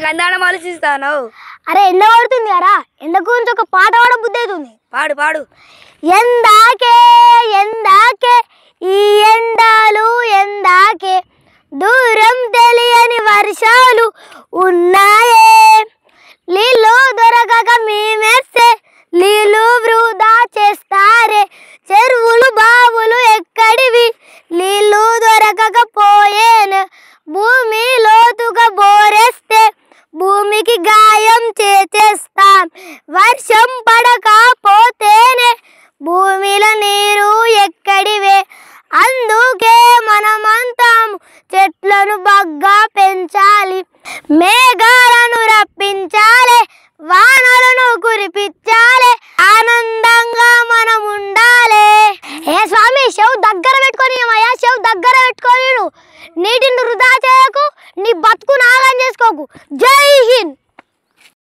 గంధానం ఆలోచిస్తాను. అరే ఎండ పడుతుంది కదా, ఎండ గురించి ఒక పాట పాడ బుద్ధి అవుతుంది. పాడు పాడు. ఎందాకే ఎందాకే ఈ ఎండాలు ఎందాకే, దూరం తెలియని వర్షాలు ఉన్నాయే, నీళ్ళు దొరకక మేమేస్తే నీళ్ళు వృధా చేస్తారే, చెరువులు బావులు ఎక్కడివి నీళ్ళు దొరకకపోయేను, భూమి లోతుగా బోరేస్తే భూమికి గాయం చేస్తాం, వర్షం పడకపోతేనే భూమిలో నీరు ఎక్కడివే, అందుకే మనమంతాం చెట్లను బాగా పెంచాలి, మేఘాలను రప్పించాలి, వానలను కురిపించాలి, ఆనందంగా మనం ఉండాలి. ఏ స్వామి చెవు దగ్గర పెట్టుకొని అయ్యా, చెవు దగ్గర పెట్టుకొని నీటిని వృధా చేయకు, నీ బతుకు నాగం చేసుకోకు. జై హింద్.